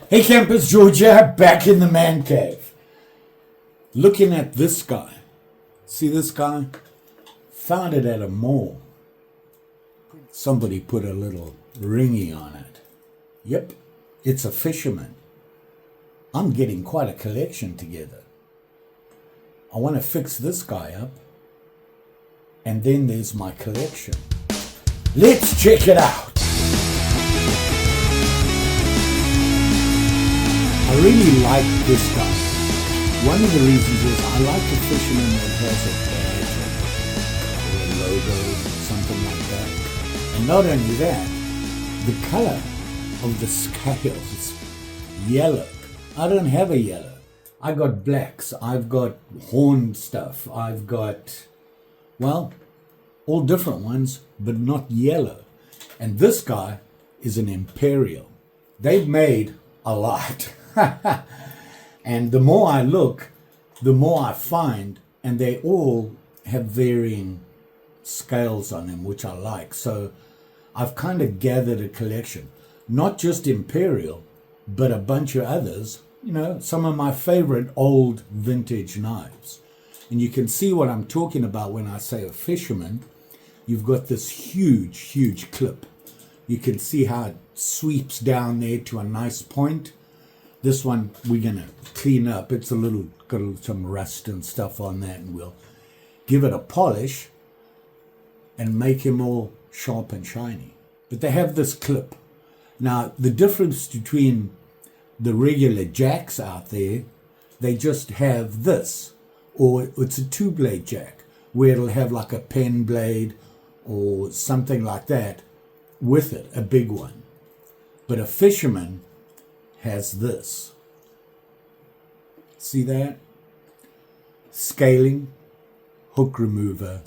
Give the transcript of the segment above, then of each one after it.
Hey campers, Georgia, back in the man cave. Looking at this guy. See this guy? Found it at a mall. Somebody put a little ringy on it. Yep, it's a fisherman. I'm getting quite a collection together. I want to fix this guy up. And then there's my collection. Let's check it out. I really like this guy. One of the reasons is I like a fisherman that has a badge or a logo, something like that. And not only that, the color of the scales is yellow. I don't have a yellow. I got blacks, I've got horn stuff, I've got, well, all different ones, but not yellow. And this guy is an Imperial. They've made a lot. And the more I look, the more I find, and they all have varying scales on them, which I like. So I've kind of gathered a collection, not just Imperial, but a bunch of others, you know, some of my favorite old vintage knives. And you can see what I'm talking about when I say a fisherman. You've got this huge, huge clip. You can see how it sweeps down there to a nice point. This one we're going to clean up. It's got some rust and stuff on that, and we'll give it a polish and make him all sharp and shiny. But they have this clip. Now, the difference between the regular jacks out there, they just have this, or it's a two-blade jack, where it'll have like a pen blade or something like that with it, a big one. But a fisherman has this. See that? Scaling, hook remover,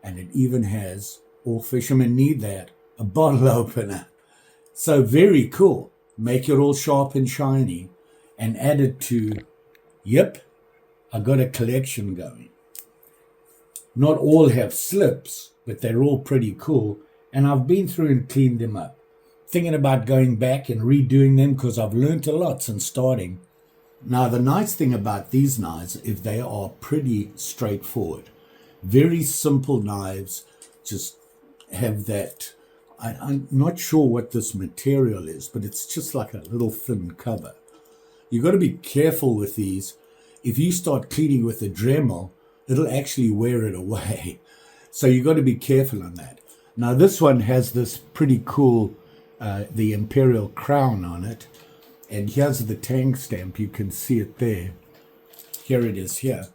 and it even has, all fishermen need that, a bottle opener. So very cool. Make it all sharp and shiny and add it to, yep, I got a collection going. Not all have slips, but they're all pretty cool. And I've been through and cleaned them up. Thinking about going back and redoing them because I've learned a lot since starting. Now, the nice thing about these knives is they are pretty straightforward. Very simple knives, just have that, I'm not sure what this material is, but it's just like a little thin cover. You've got to be careful with these. If you start cleaning with a Dremel, it'll actually wear it away. So you've got to be careful on that. Now, this one has this pretty cool the Imperial crown on it, and here's the tang stamp. You can see it there. Here it is here.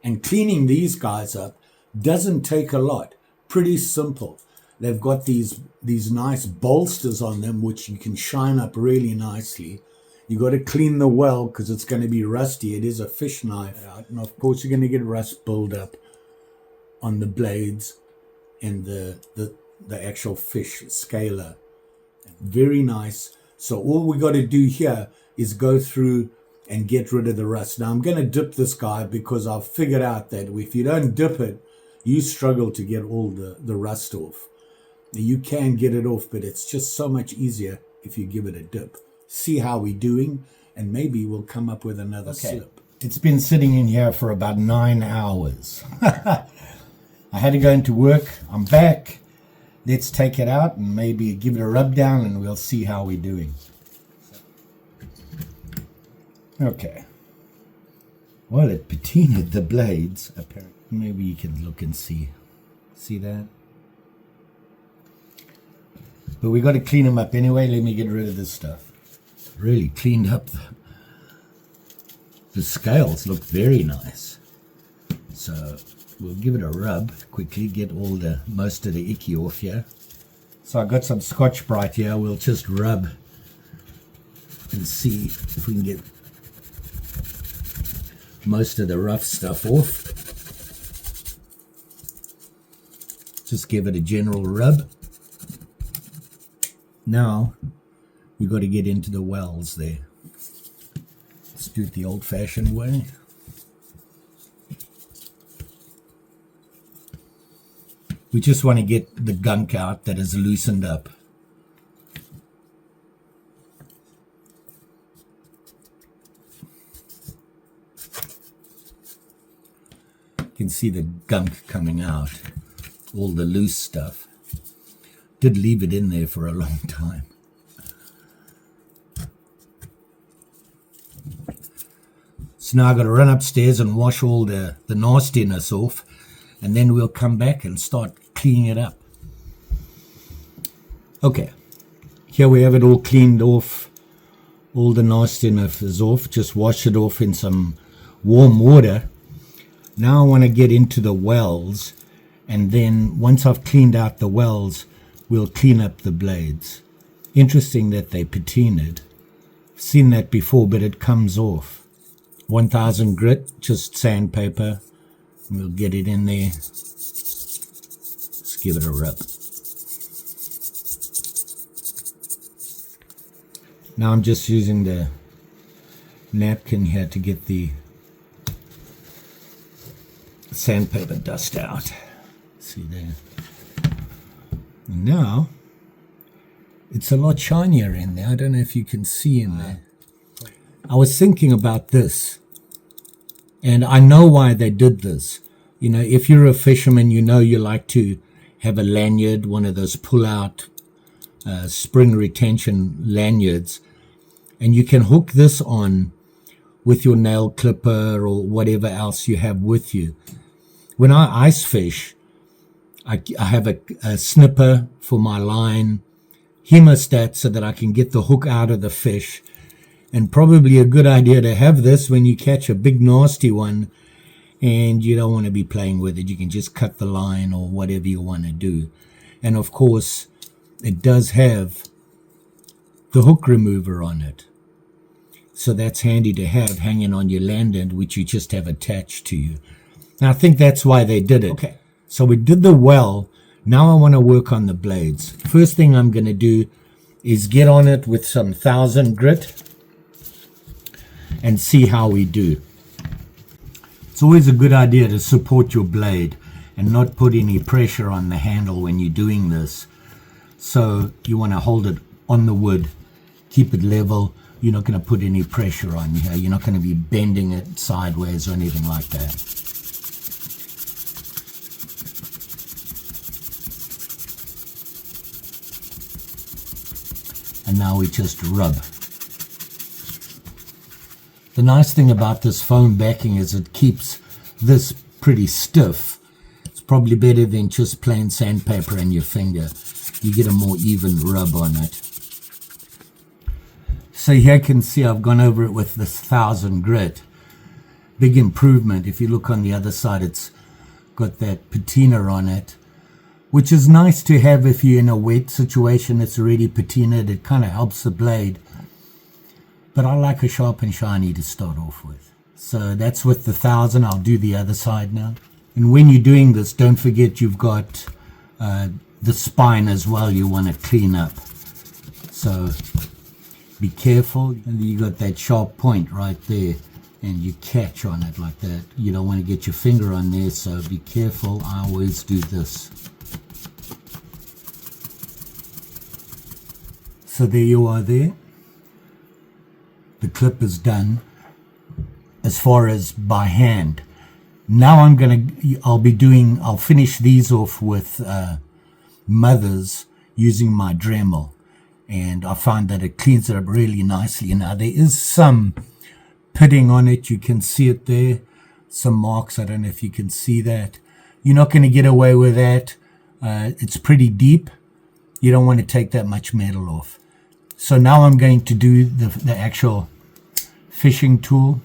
And cleaning these guys up doesn't take a lot. Pretty simple. They've got these nice bolsters on them, which you can shine up really nicely. You got to clean the well because it's going to be rusty. It is a fish knife, and of course you're going to get rust buildup on the blades and the actual fish scaler. Very nice. So all we got to do here is go through and get rid of the rust. Now I'm going to dip this guy because I've figured out that if you don't dip it, you struggle to get all the rust off. You can get it off, but it's just so much easier if you give it a dip. See how we're doing, and maybe we'll come up with another slip. It's been sitting in here for about 9 hours. I had to go into work. I'm back. Let's take it out and maybe give it a rub down, and we'll see how we're doing. Okay. Well, it patinaed the blades, apparently. Maybe you can look and see. See that? But we got to clean them up anyway. Let me get rid of this stuff. Really cleaned up the scales. Look very nice. So we'll give it a rub quickly, get all most of the icky off here. So I got some Scotch-Brite here. We'll just rub and see if we can get most of the rough stuff off. Just give it a general rub. Now we've got to get into the wells there. Let's do it the old-fashioned way. We just want to get the gunk out that is loosened up. see the gunk coming out, all the loose stuff. Did leave it in there for a long time. So now I've got to run upstairs and wash all the nastiness off, and then we'll come back and start cleaning it up. Okay, here we have it all cleaned off. All the nastiness is off. Just wash it off in some warm water. Now I want to get into the wells, and then once I've cleaned out the wells, we'll clean up the blades. Interesting that they patinaed. I've seen that before, but it comes off. 1000 grit, just sandpaper. We'll get it in there. Let's give it a rub. Now I'm just using the napkin here to get the sandpaper dust out. See there. And now it's a lot shinier in there. I don't know if you can see in there. I was thinking about this, and I know why they did this. You know, if you're a fisherman, you know you like to have a lanyard, one of those pull-out spring retention lanyards, and you can hook this on with your nail clipper or whatever else you have with you. When I ice fish, I have a snipper for my line, hemostat so that I can get the hook out of the fish. And probably a good idea to have this when you catch a big nasty one and you don't want to be playing with it. You can just cut the line or whatever you want to do. And of course, it does have the hook remover on it. So that's handy to have hanging on your land end, which you just have attached to you. And I think that's why they did it. Okay. So we did the well. Now I want to work on the blades. First thing I'm going to do is get on it with some 1000 grit and see how we do. It's always a good idea to support your blade and not put any pressure on the handle when you're doing this. So you want to hold it on the wood, keep it level. You're not going to put any pressure on here. You're not going to be bending it sideways or anything like that. And now we just rub. The nice thing about this foam backing is it keeps this pretty stiff. It's probably better than just plain sandpaper and your finger. You get a more even rub on it. So here you can see I've gone over it with this 1000 grit. Big improvement. If you look on the other side, it's got that patina on it, which is nice to have if you're in a wet situation. It's already patinaed. It kind of helps the blade. But I like a sharp and shiny to start off with. So that's with the 1000. I'll do the other side now. And when you're doing this, don't forget you've got the spine as well you want to clean up. So be careful. And you got that sharp point right there, and you catch on it like that. You don't want to get your finger on there, so be careful. I always do this. So there you are there. The clip is done as far as by hand. Now I'll finish these off with mothers using my Dremel, and I find that it cleans it up really nicely. Now there is some pitting on it. You can see it there, some marks. I don't know if you can see that. You're not going to get away with that. It's pretty deep. You don't want to take that much metal off. So now I'm going to do the actual fishing tool.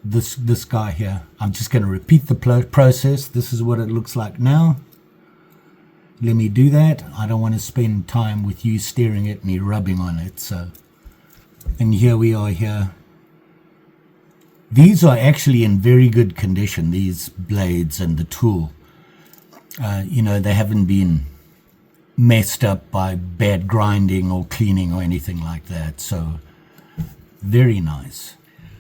This guy here. I'm just going to repeat the process. This is what it looks like now. Let me do that. I don't want to spend time with you staring at me rubbing on it. So, and here we are here. These are actually in very good condition, these blades and the tool. They haven't been messed up by bad grinding or cleaning or anything like that. So very nice.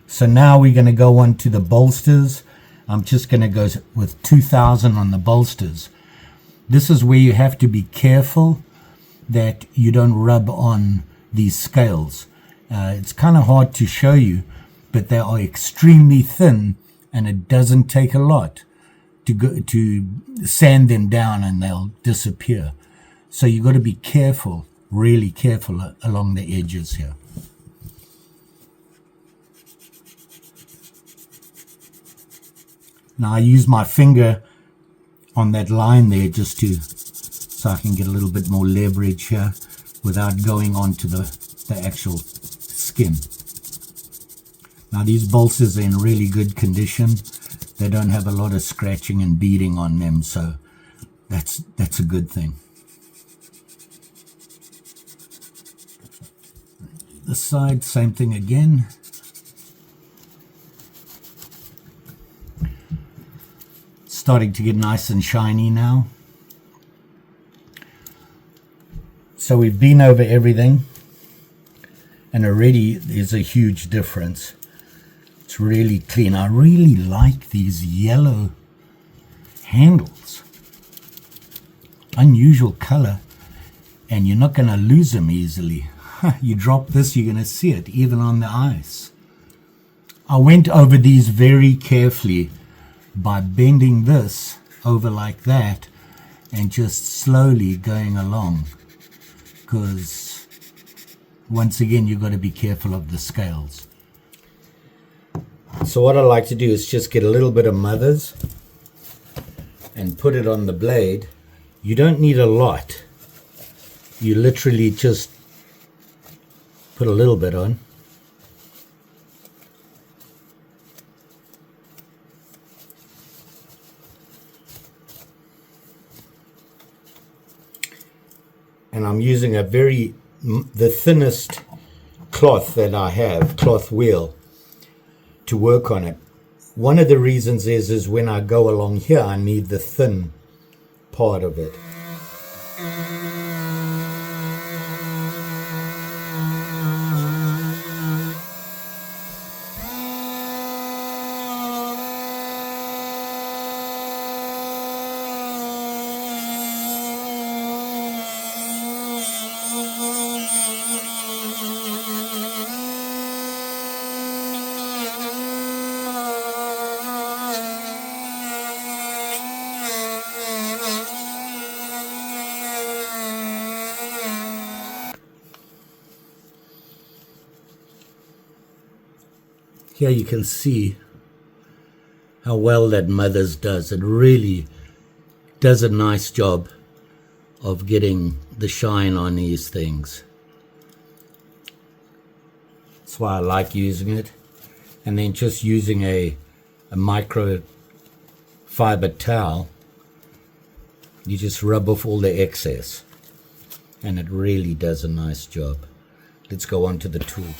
So now we're going to go on to the bolsters. I'm just going to go with 2000 on the bolsters. This is where you have to be careful that you don't rub on these scales. It's kind of hard to show you, but they are extremely thin and it doesn't take a lot. to sand them down and they'll disappear. So you've got to be careful, really careful along the edges here. Now I use my finger on that line there just so I can get a little bit more leverage here without going onto the actual skin. Now these bolsters are in really good condition. They don't have a lot of scratching and beading on them, so that's a good thing. This side, same thing again. Starting to get nice and shiny now. So we've been over everything, and already there's a huge difference. It's really clean. I really like these yellow handles. Unusual color, and you're not going to lose them easily. You drop this, you're going to see it even on the ice. I went over these very carefully by bending this over like that and just slowly going along, because once again you've got to be careful of the scales. So what I like to do is just get a little bit of mothers and put it on the blade. You don't need a lot. You literally just put a little bit on. And I'm using the thinnest cloth that I have, cloth wheel, to work on it. One of the reasons is when I go along here, I need the thin part of it. Here you can see how well that Mothers does. It really does a nice job of getting the shine on these things. That's why I like using it. And then just using a micro fiber towel, you just rub off all the excess, and it really does a nice job. Let's go on to the tool.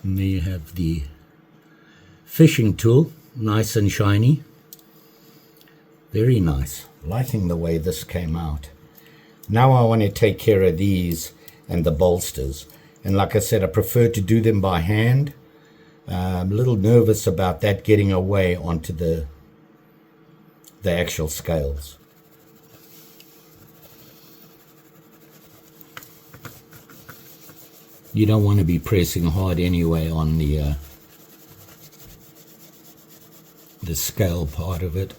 And there you have the fishing tool, nice and shiny. Very nice. Liking the way this came out. Now I want to take care of these and the bolsters. And like I said, I prefer to do them by hand. I'm a little nervous about that getting away onto the actual scales. You don't want to be pressing hard anyway on the scale part of it.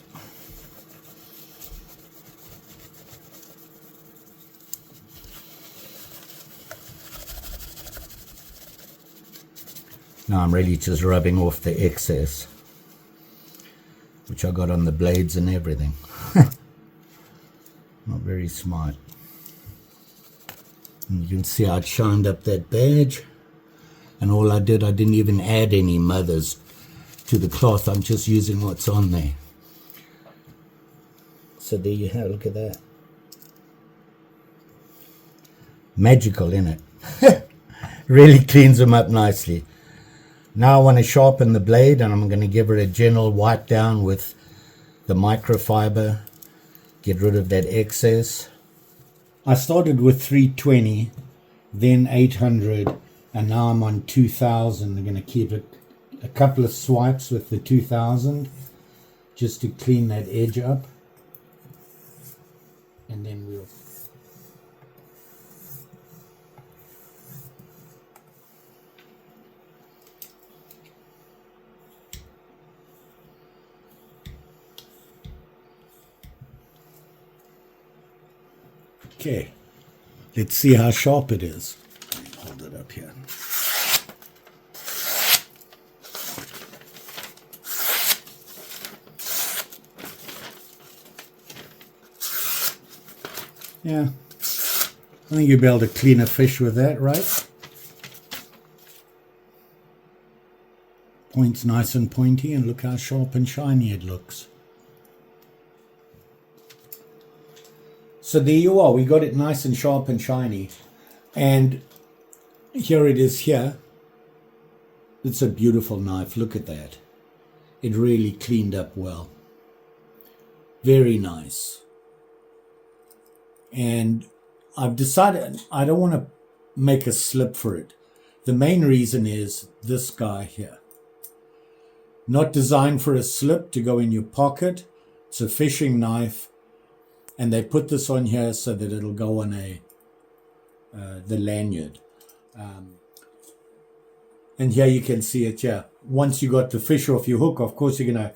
Now I'm really just rubbing off the excess, which I got on the blades and everything. Not very smart. And you can see I'd shined up that badge, and all I didn't even add any mothers to the cloth. I'm just using what's on there. So there you have, look at that. Magical, innit? Really cleans them up nicely. Now I want to sharpen the blade, and I'm going to give it a gentle wipe down with the microfiber. Get rid of that excess. I started with 320, then 800, and now I'm on 2000. I'm going to keep it a couple of swipes with the 2000 just to clean that edge up, and then we'll okay, let's see how sharp it is. Hold it up here. Yeah, I think you'll be able to clean a fish with that, right? Point's nice and pointy, and look how sharp and shiny it looks. So there you are, we got it nice and sharp and shiny. And here it is here. It's a beautiful knife, look at that. It really cleaned up well. Very nice. And I've decided I don't want to make a slip for it. The main reason is this guy here. Not designed for a slip to go in your pocket. It's a fishing knife. And they put this on here so that it'll go on the lanyard. And here you can see it here. Once you got the fish off your hook, of course, you're going to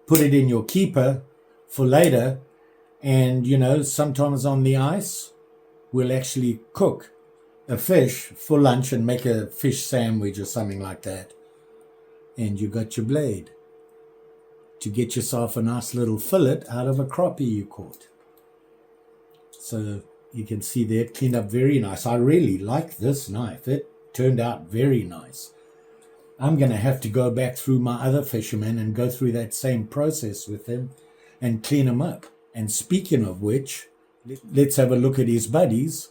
put it in your keeper for later. And, you know, sometimes on the ice, we'll actually cook a fish for lunch and make a fish sandwich or something like that. And you got your blade to get yourself a nice little fillet out of a crappie you caught. So you can see there, it cleaned up very nice. I really like this knife. It turned out very nice. I'm going to have to go back through my other fishermen and go through that same process with them and clean them up. And speaking of which, let's have a look at his buddies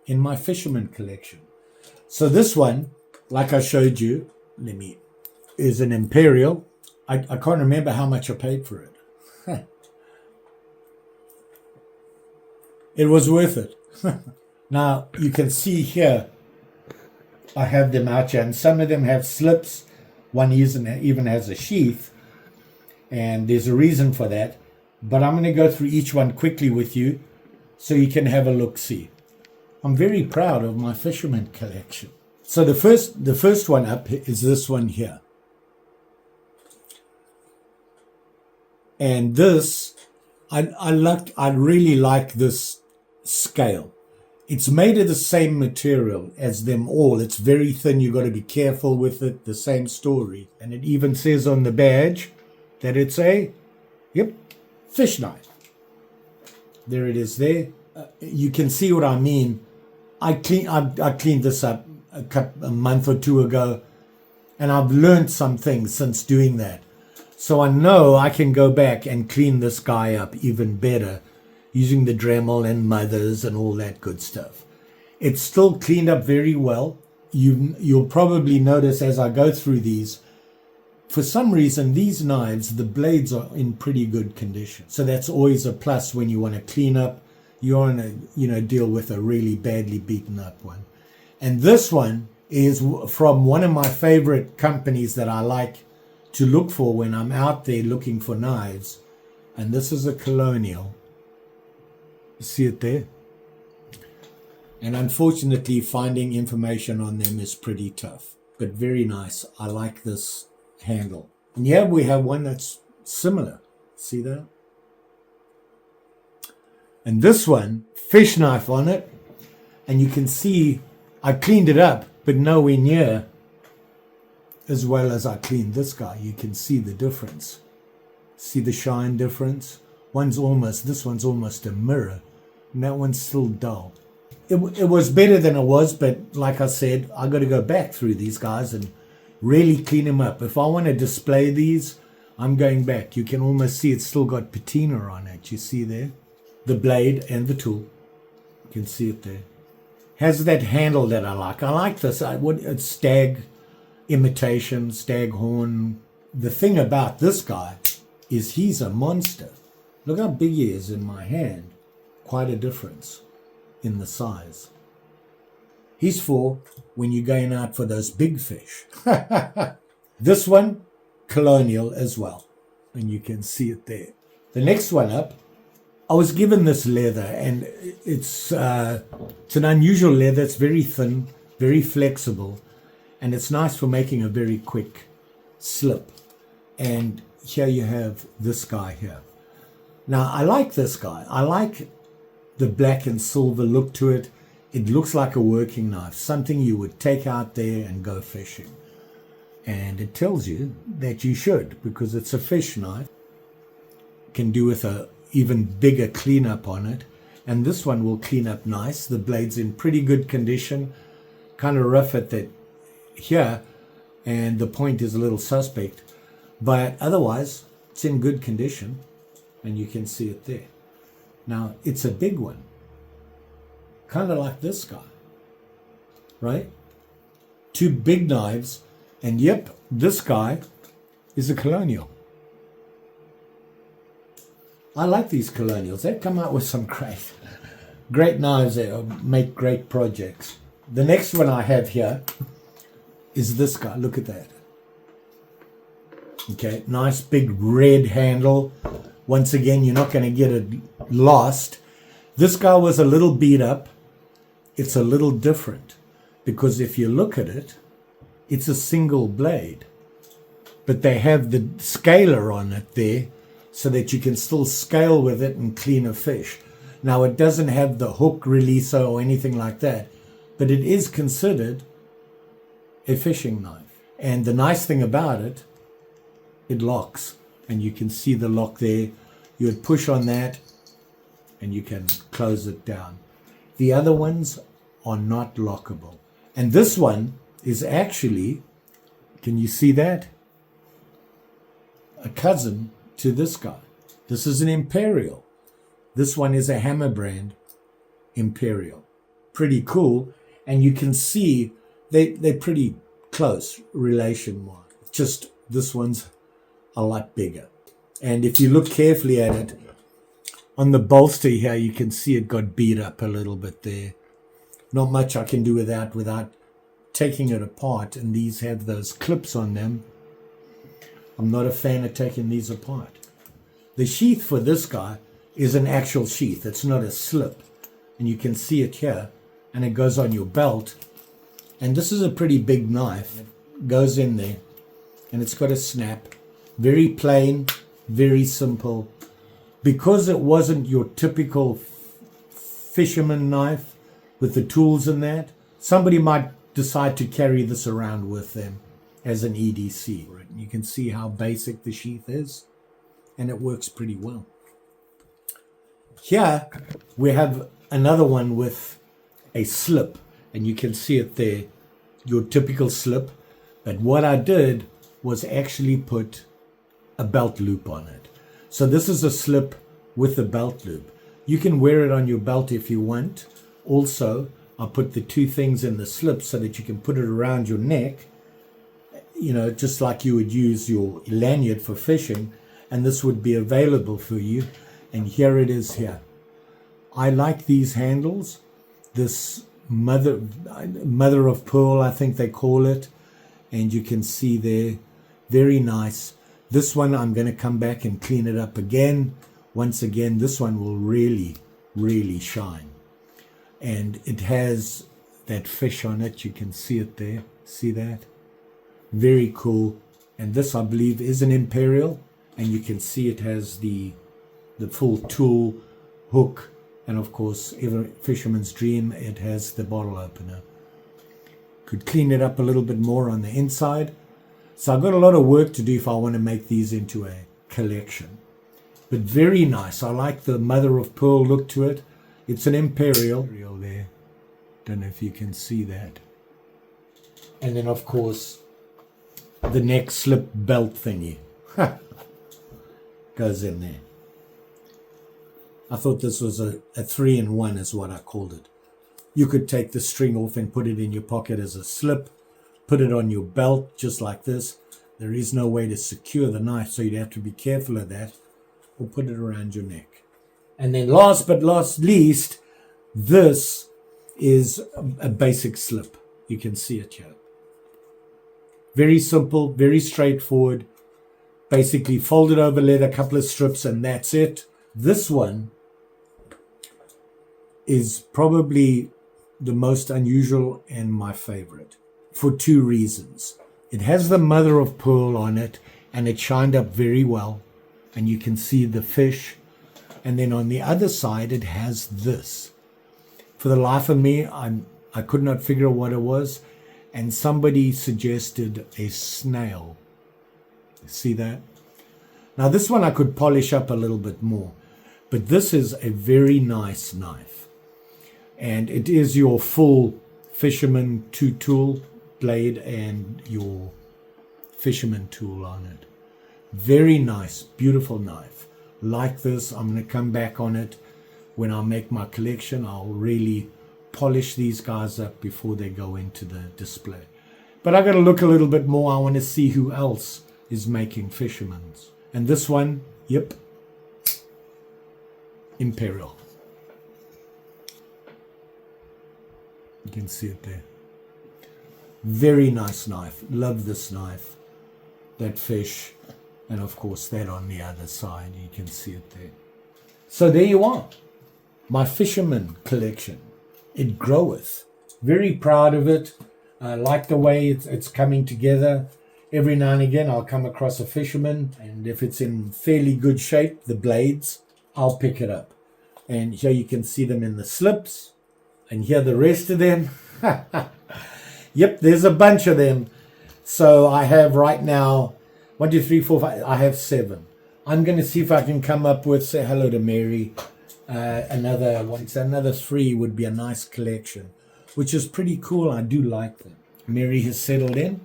in my fisherman collection. So this one, like I showed you, is an Imperial. I can't remember how much I paid for it. It was worth it. Now, you can see here, I have them out here, and some of them have slips. One even has a sheath, and there's a reason for that. But I'm going to go through each one quickly with you so you can have a look-see. I'm very proud of my fisherman collection. So the first one up is this one here. And this, I really like this scale. It's made of the same material as them all. It's very thin. You've got to be careful with it. The same story. And it even says on the badge that it's a, fish knife. There it is there. You can see what I mean. I cleaned this up a month or two ago, and I've learned some things since doing that. So I know I can go back and clean this guy up even better using the Dremel and mothers and all that good stuff. It's still cleaned up very well. You'll probably notice as I go through these, for some reason, these knives, the blades are in pretty good condition. So that's always a plus when you want to clean up. You want to, deal with a really badly beaten up one. And this one is from one of my favorite companies that I like to look for when I'm out there looking for knives. And this is a Colonial. You see it there? And unfortunately, finding information on them is pretty tough, but very nice. I like this handle. And yeah, we have one that's similar. See that? And this one, fish knife on it. And you can see I cleaned it up, but nowhere near as well as I cleaned this guy. You can see the difference. See the shine difference? This one's almost a mirror. And that one's still dull. It was better than it was, but like I said, I got to go back through these guys and really clean them up. If I want to display these, I'm going back. You can almost see it's still got patina on it. You see there? The blade and the tool. You can see it there. Has that handle that I like. I like this. It's stag imitation, stag horn. The thing about this guy is he's a monster. Look how big he is in my hand. Quite a difference. in the size. He's for when you're going out for those big fish. This one, colonial as well. And you can see it there. The next one up, I was given this leather, and it's an unusual leather. It's very thin, very flexible, and it's nice for making a very quick slip. And here you have this guy here. Now, I like this guy. I like the black and silver look to it. It looks like a working knife, something you would take out there and go fishing. And it tells you that you should, because it's a fish knife. Can do with a even bigger cleanup on it, and this one will clean up nice. The blade's in pretty good condition, kind of rough at the here, and the point is a little suspect, but otherwise it's in good condition, and you can see it there. Now it's a big one, kind of like this guy, right? Two big knives, and yep, this guy is a colonial. I like these colonials. They come out with some great knives that make great projects. The next one I have here is this guy. Look at that. Okay, nice big red handle. Once again, you're not going to get it lost. This guy was a little beat up. It's a little different because if you look at it, it's a single blade. But they have the scaler on it there, so that you can still scale with it and clean a fish. Now, it doesn't have the hook releaser or anything like that, but it is considered a fishing knife. And the nice thing about it, it locks, and you can see the lock there. You would push on that, and you can close it down. The other ones are not lockable. And this one is actually, can you see that? A cousin to this guy. This is an Imperial. This one is a Hammer brand Imperial. Pretty cool. And you can see they're pretty close relation-wise. Just this one's a lot bigger. And if you look carefully at it, on the bolster here, you can see it got beat up a little bit there. Not much I can do with that without taking it apart. And these have those clips on them. I'm not a fan of taking these apart. The sheath for this guy is an actual sheath. It's not a slip. And you can see it here. And it goes on your belt. And this is a pretty big knife. It goes in there. And it's got a snap. Very plain, very simple. Because it wasn't your typical fisherman knife with the tools in that, somebody might decide to carry this around with them as an EDC. You can see how basic the sheath is, and it works pretty well. Here we have another one with a slip, and you can see it there, your typical slip. But what I did was actually put a belt loop on it. So this is a slip with a belt loop. You can wear it on your belt if you want. Also, I put the two things in the slip so that you can put it around your neck, you know, just like you would use your lanyard for fishing, and this would be available for you. And here it is here. I like these handles. This mother of pearl, I think they call it, and you can see there, very nice. This one I'm going to come back and clean it up again. Once again, this one will really, really shine. And it has that fish on it. You can see it there. See that? Very cool. And this, I believe, is an Imperial. And you can see it has the full tool, hook, and of course, every fisherman's dream, it has the bottle opener. Could clean it up a little bit more on the inside. So I've got a lot of work to do if I want to make these into a collection. But very nice. I like the mother of pearl look to it. It's an Imperial there. Don't know if you can see that. And then, of course, the neck slip belt thingy. Goes in there. I thought this was a 3-in-1 is what I called it. You could take the string off and put it in your pocket as a slip. Put it on your belt just like this. There is no way to secure the knife, so you'd have to be careful of that. Or put it around your neck. And then last but not least, This is a basic slip. You can see it here. Very simple, very straightforward. Basically folded over leather, a couple of strips, and that's it. This one is probably the most unusual and my favorite for two reasons. It has the mother of pearl on it, and it shined up very well, and you can see the fish. And then on the other side it has this. For the life of me, I could not figure out what it was, and somebody suggested a snail. See that? Now this one I could polish up a little bit more, but this is a very nice knife, and it is your full fisherman two-tool blade and your fisherman tool on it. Very nice, beautiful knife. Like this, I'm going to come back on it when I make my collection. I'll really polish these guys up before they go into the display. But I got to look a little bit more. I want to see who else is making fishermen's. And this one, yep, Imperial. You can see it there. Very nice knife. Love this knife. That fish, and of course that on the other side. You can see it there. So there you are. My fisherman collection. It groweth. Very proud of it. I like the way it's coming together. Every now and again I'll come across a fisherman, and if it's in fairly good shape, the blades, I'll pick it up. And here you can see them in the slips, and here the rest of them. Yep, there's a bunch of them. So I have right now 1, 2, 3, 4, 5. I have 7. I'm going to see if I can come up with, say hello to Mary. Another 3 would be a nice collection, which is pretty cool. I do like them. Mary has settled in.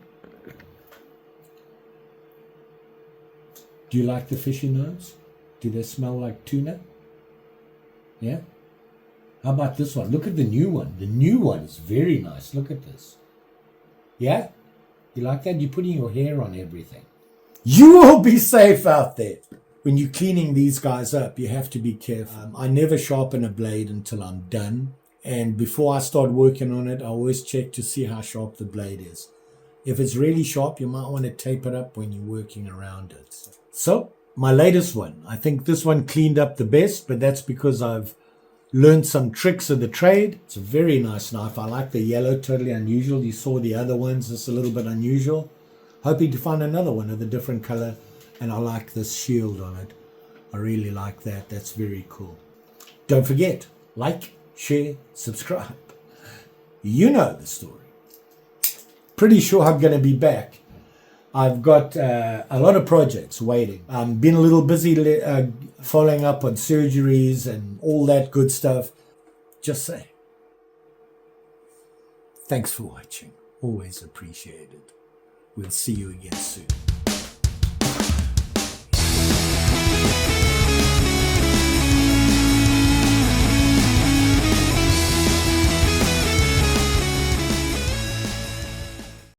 Do you like the fishy nose? Do they smell like tuna? Yeah? How about this one? Look at the new one. The new one is very nice. Look at this. Yeah? You like that? You're putting your hair on everything. You will be safe out there. When you're cleaning these guys up, you have to be careful. I never sharpen a blade until I'm done. And before I start working on it, I always check to see how sharp the blade is. If it's really sharp, you might want to tape it up when you're working around it. So, my latest one. I think this one cleaned up the best, but that's because I've learned some tricks of the trade. It's a very nice knife. I like the yellow, totally unusual. You saw the other ones, it's a little bit unusual. Hoping to find another one of a different color, and I like this shield on it. I really like that. That's very cool. Don't forget, like, share, subscribe. You know the story. Pretty sure I'm going to be back. I've got a lot of projects waiting. I've been a little busy following up on surgeries and all that good stuff. Just say. Thanks for watching. Always appreciated. We'll see you again soon.